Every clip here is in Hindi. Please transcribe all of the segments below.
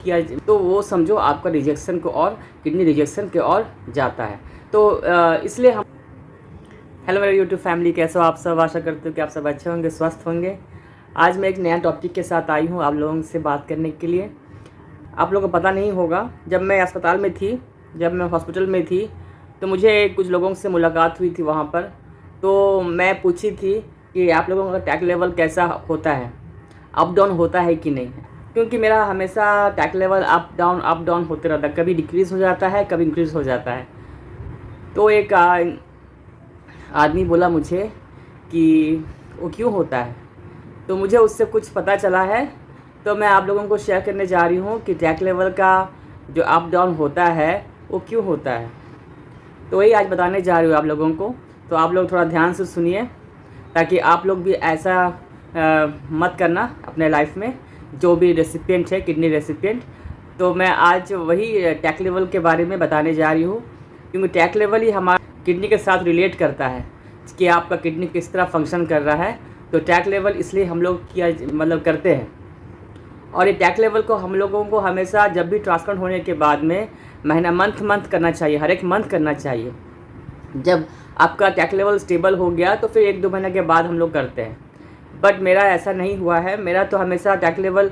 किया तो वो समझो आपका रिजेक्शन को और किडनी रिजेक्शन के और जाता है। तो इसलिए हम हेलो मेरे यूट्यूब फैमिली, कैसे हो आप सब? आशा करते हो कि आप सब अच्छे होंगे, स्वस्थ होंगे। आज मैं एक नया टॉपिक के साथ आई हूँ आप लोगों से बात करने के लिए। आप लोगों को पता नहीं होगा, जब मैं अस्पताल में थी, जब मैं हॉस्पिटल में थी, तो मुझे कुछ लोगों से मुलाकात हुई थी वहाँ पर। तो मैं पूछी थी कि आप लोगों का टैग लेवल कैसा होता है, अप डाउन होता है कि नहीं। क्योंकि मेरा हमेशा टैग लेवल अप डाउन होते रहता है, कभी डिक्रीज़ हो जाता है, कभी इंक्रीज़ हो जाता है। तो एक आदमी बोला मुझे कि वो क्यों होता है, तो मुझे उससे कुछ पता चला है, तो मैं आप लोगों को शेयर करने जा रही हूँ कि टैग लेवल का जो अप डाउन होता है वो क्यों होता है। तो वही आज बताने जा रही हूँ आप लोगों को। तो आप लोग थोड़ा ध्यान से सुनिए, ताकि आप लोग भी ऐसा मत करना अपने लाइफ में, जो भी रेसिपिएंट है, किडनी रेसिपिएंट। तो मैं आज वही टैग लेवल के बारे में बताने जा रही हूँ, क्योंकि टैग लेवल ही हमारा किडनी के साथ रिलेट करता है कि आपका किडनी किस तरह फंक्शन कर रहा है। तो टैग लेवल इसलिए हम लोग किया करते हैं। और ये टैग लेवल को हम लोगों को हमेशा जब भी ट्रांसप्लांट होने के बाद में मंथ करना चाहिए, हर एक मंथ करना चाहिए। जब आपका टैग लेवल स्टेबल हो गया तो फिर 1-2 महीने के बाद हम लोग करते हैं। बट मेरा ऐसा नहीं हुआ है, मेरा तो हमेशा टैग लेवल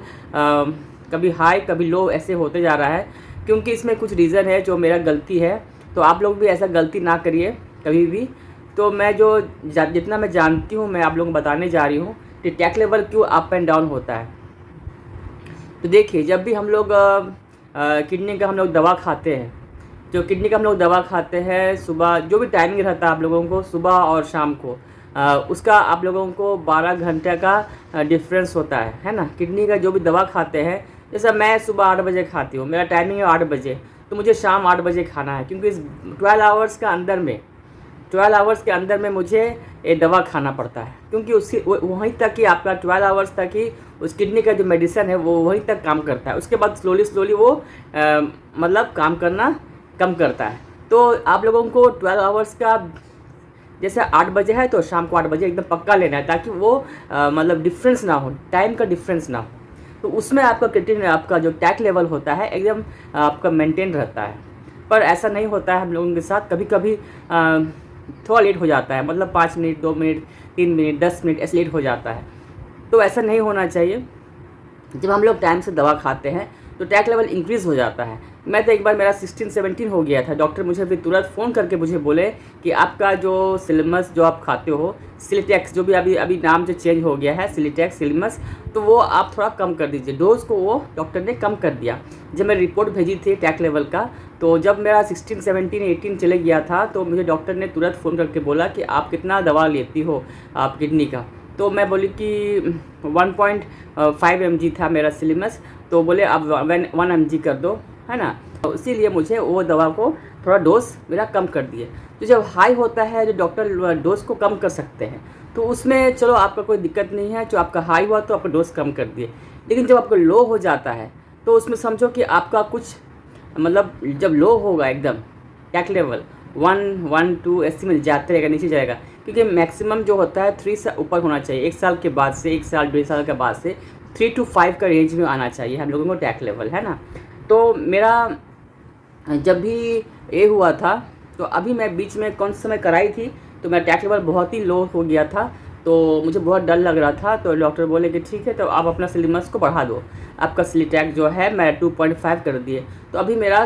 कभी हाई कभी लो ऐसे होते जा रहा है। क्योंकि इसमें कुछ रीज़न है जो मेरा गलती है, तो आप लोग भी ऐसा गलती ना करिए कभी भी। तो मैं जितना मैं जानती हूँ मैं आप लोगों को बताने जा रही हूँ कि टैग लेवल क्यों अप एंड डाउन होता है। तो देखिए, जब भी हम लोग किडनी का हम लोग दवा खाते हैं, जो किडनी का हम लोग दवा खाते हैं, सुबह जो भी टाइमिंग रहता है आप लोगों को, सुबह और शाम को, उसका आप लोगों को 12 घंटे का डिफरेंस होता है ना। किडनी का जो भी दवा खाते हैं, जैसा मैं सुबह 8 बजे खाती हूँ, मेरा टाइमिंग है 8 बजे, तो मुझे शाम 8 बजे खाना है। क्योंकि इस 12 आवर्स के अंदर में मुझे ये दवा खाना पड़ता है। क्योंकि उसकी वहीं तक ही आपका 12 आवर्स तक ही उस किडनी का जो मेडिसिन है वो वहीं तक काम करता है। उसके बाद स्लोली वो मतलब काम करना कम करता है। तो आप लोगों को 12 आवर्स का, जैसे 8 बजे है तो शाम को 8 बजे एकदम पक्का लेना है, ताकि वो मतलब डिफरेंस ना हो, टाइम का डिफरेंस ना हो। तो उसमें आपका किडनी, आपका जो टैग लेवल होता है एकदम आपका मेंटेन रहता है। पर ऐसा नहीं होता है हम लोगों के साथ, कभी कभी थोड़ा लेट हो जाता है, मतलब 5 मिनट, 2 मिनट, 3 मिनट, 10 मिनट ऐसे लेट हो जाता है। तो ऐसा नहीं होना चाहिए। जब हम लोग टाइम से दवा खाते हैं तो टैग लेवल इंक्रीज़ हो जाता है। मैं तो एक बार मेरा 16-17 हो गया था, डॉक्टर मुझे फिर तुरंत फ़ोन करके मुझे बोले कि आपका जो सिलिमस जो आप खाते हो, सिलिटेक्स, जो भी अभी नाम जो चेंज हो गया है, सिलिटेक्स, सिलिमस, तो वो आप थोड़ा कम कर दीजिए, डोज़ को वो डॉक्टर ने कम कर दिया। जब मैं रिपोर्ट भेजी थी टैग लेवल का, तो जब मेरा 16, 17, 18 चले गया था, तो मुझे डॉक्टर ने तुरंत फ़ोन करके बोला कि आप कितना दवा लेती हो आप किडनी का। तो मैं बोली कि 1.5 mg था मेरा सिलिमस, तो बोले आप 1 mg कर दो, है ना। तो इसीलिए मुझे वो दवा को थोड़ा डोज मेरा कम कर दिए। तो जब हाई होता है, जो डॉक्टर डोज को कम कर सकते हैं, तो उसमें चलो आपका कोई दिक्कत नहीं है। जो आपका हाई हुआ तो आपका डोज कम कर दिए। लेकिन जब आपका लो हो जाता है, तो उसमें समझो कि आपका कुछ मतलब जब लो होगा एकदम टैग लेवल 1-2 ऐसे में जाते रहेगा, नीचे जाएगा। क्योंकि मैक्सिमम जो होता है 3 से ऊपर होना चाहिए। 1 साल के बाद से, 1 साल 1.5 साल के बाद से 3 to 5 का रेंज में आना चाहिए हम लोगों को टैग लेवल, है ना। तो मेरा जब भी ये हुआ था, तो अभी मैं बीच में कौन सा समय कराई थी, तो मेरा टैग लेवल बहुत ही लो हो गया था। तो मुझे बहुत डर लग रहा था। तो डॉक्टर बोले कि ठीक है, तो आप अपना सिलिमस को बढ़ा दो, आपका सिलिटैग जो है मैं 2.5 कर दिए, तो अभी मेरा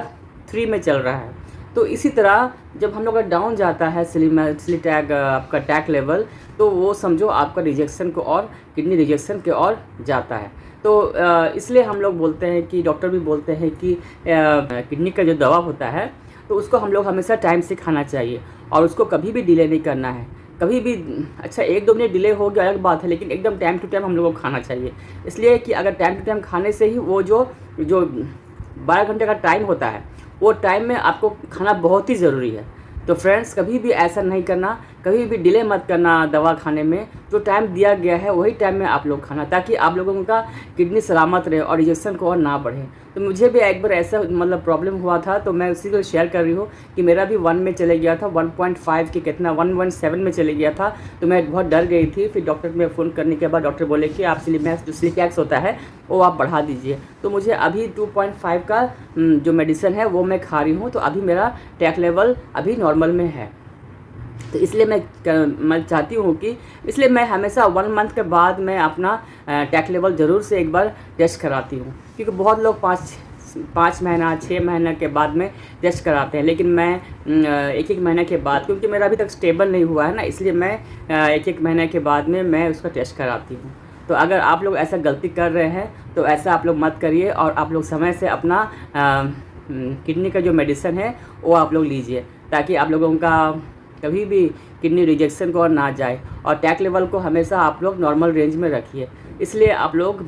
3 में चल रहा है। तो इसी तरह जब हम लोग का डाउन जाता है सिलिटैग, आपका टैग लेवल, तो वो समझो आपका रिजेक्शन को और किडनी रिजेक्शन के और जाता है। तो इसलिए हम लोग बोलते हैं कि डॉक्टर भी बोलते हैं कि किडनी का जो दवा होता है, तो उसको हम लोग हमेशा टाइम से खाना चाहिए, और उसको कभी भी डिले नहीं करना है। कभी भी, अच्छा 1-2 मिनट डिले हो गया अलग बात है, लेकिन एकदम टाइम टू टाइम हम लोगों को खाना चाहिए। इसलिए कि अगर टाइम टू टाइम खाने से ही वो जो 12 घंटे का टाइम होता है, वो टाइम में आपको खाना बहुत ही ज़रूरी है। तो फ्रेंड्स, कभी भी ऐसा नहीं करना कभी भी डिले मत करना दवा खाने में। जो टाइम दिया गया है वही टाइम में आप लोग खाना, ताकि आप लोगों का किडनी सलामत रहे और रिजेक्शन को और ना बढ़े। तो मुझे भी एक बार ऐसा मतलब प्रॉब्लम हुआ था, तो मैं उसी को शेयर कर रही हूँ कि मेरा भी 1 में चले गया था, 1.5 के कितना 1.7 में चले गया था। तो मैं बहुत डर गई थी। फिर डॉक्टर में फ़ोन करने के बाद डॉक्टर बोले कि आप स्लिपैक्स होता है वो आप बढ़ा दीजिए। तो मुझे अभी 2.5 का जो मेडिसिन है वो मैं खा रही हूँ। तो अभी मेरा टैक लेवल अभी नॉर्मल में है। तो इसलिए मैं चाहती हूँ कि इसलिए मैं हमेशा 1 मंथ के बाद मैं अपना टैक लेवल ज़रूर से एक बार टेस्ट कराती हूँ, क्योंकि बहुत लोग 5 महीना 6 महीने के बाद में टेस्ट कराते हैं, लेकिन मैं 1 महीने के बाद, क्योंकि मेरा अभी तक स्टेबल नहीं हुआ है ना, इसलिए मैं 1 महीने के बाद में मैं उसका टेस्ट कराती हूँ। तो अगर आप लोग ऐसा गलती कर रहे हैं तो ऐसा आप लोग मत करिए, और आप लोग समय से अपना किडनी का जो मेडिसिन है वो आप लोग लीजिए, ताकि आप लोगों का कभी भी किडनी रिजेक्शन को और ना जाए। और टैक लेवल को हमेशा आप लोग नॉर्मल रेंज में रखिए। इसलिए आप लोग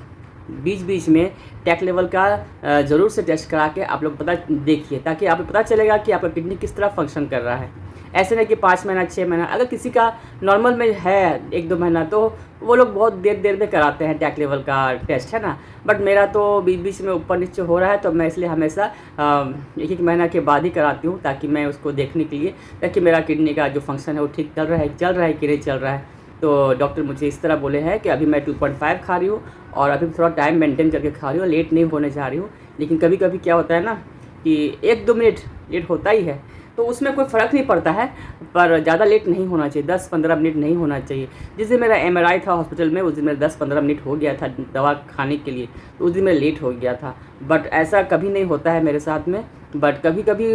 बीच बीच में टैक लेवल का ज़रूर से टेस्ट करा के आप लोग पता देखिए, ताकि आपको पता चलेगा कि आपका किडनी किस तरह फंक्शन कर रहा है। ऐसे नहीं कि 5 महीना 6 महीना, अगर किसी का नॉर्मल में है 1-2 महीना तो वो लोग बहुत देर में कराते हैं टैक लेवल का टेस्ट, है ना। बट मेरा तो बीच बीच में ऊपर नीचे हो रहा है, तो मैं इसलिए हमेशा 1 महीना के बाद ही कराती हूँ, ताकि मैं उसको देखने के लिए, ताकि मेरा किडनी का जो फंक्शन है वो ठीक चल रहा है कि नहीं चल रहा है। तो डॉक्टर मुझे इस तरह बोले हैं कि अभी मैं 2.5 खा रही हूँ, और अभी थोड़ा टाइम मेंटेन करके खा रही हूँ, लेट नहीं होने जा रही हूँ। लेकिन कभी कभी क्या होता है ना कि 1-2 मिनट लेट होता ही है, तो उसमें कोई फ़र्क नहीं पड़ता है, पर ज़्यादा लेट नहीं होना चाहिए, 10-15 मिनट नहीं होना चाहिए। जिस दिन मेरा MRI था हॉस्पिटल में, उस दिन मेरा 10-15 मिनट हो गया था दवा खाने के लिए, तो उस दिन मेरा लेट हो गया था। बट ऐसा कभी नहीं होता है मेरे साथ में, बट कभी कभी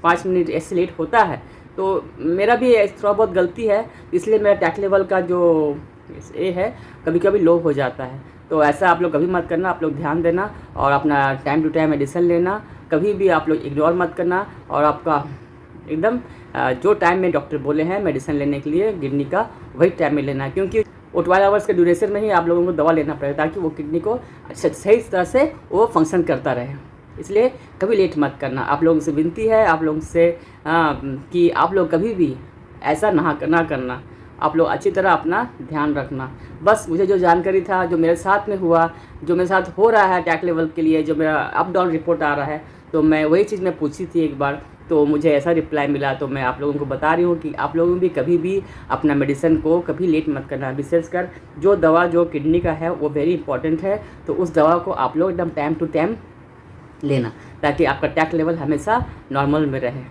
5 मिनट ऐसे लेट होता है। तो मेरा भी थोड़ा बहुत गलती है, इसलिए मेरा टैक लेवल का जो ये है कभी कभी लो हो जाता है। तो ऐसा आप लोग कभी मत करना, आप लोग ध्यान देना और अपना टाइम टू टाइम मेडिसिन लेना, कभी भी आप लोग इग्नोर मत करना। और आपका एकदम जो टाइम में डॉक्टर बोले हैं मेडिसिन लेने के लिए किडनी का, वही टाइम में लेना है, क्योंकि वो 12 आवर्स के ड्यूरेशन में ही आप लोगों को दवा लेना पड़ेगा, ताकि वो किडनी को सही तरह से वो फंक्शन करता रहे। इसलिए कभी लेट मत करना। आप लोगों से विनती है, आप लोगों से कि आप लोग कभी भी ऐसा ना करना। आप लोग अच्छी तरह अपना ध्यान रखना। बस मुझे जो जानकारी था, जो मेरे साथ में हुआ, जो मेरे साथ हो रहा है टैक लेवल के लिए, जो मेरा अप डाउन रिपोर्ट आ रहा है, तो मैं वही चीज़ मैं पूछी थी एक बार, तो मुझे ऐसा रिप्लाई मिला। तो मैं आप लोगों को बता रही हूँ कि आप लोगों भी कभी भी अपना मेडिसिन को कभी लेट मत करना। विशेषकर जो दवा जो किडनी का है वो वेरी इंपॉर्टेंट है, तो उस दवा को आप लोग एकदम टाइम टू टाइम लेना, ताकि आपका टैक लेवल हमेशा नॉर्मल में रहे।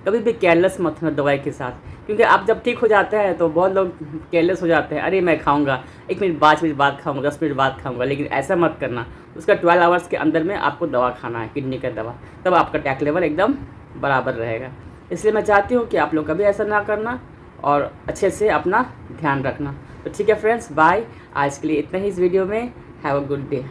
कभी भी केयरलेस मत होना दवाई के साथ, क्योंकि आप जब ठीक हो जाते हैं तो बहुत लोग केयरलेस हो जाते हैं। अरे मैं खाऊंगा, 1 मिनट 5 मिनट बाद खाऊंगा, 10 मिनट बाद खाऊंगा, लेकिन ऐसा मत करना। उसका 12 आवर्स के अंदर में आपको दवा खाना है, किडनी का दवा, तब आपका टैक लेवल एकदम बराबर रहेगा। इसलिए मैं चाहती हूँ कि आप लोग कभी ऐसा ना करना और अच्छे से अपना ध्यान रखना। तो ठीक है फ्रेंड्स, बाय। आज के लिए इतना ही इस वीडियो में। Have a good day.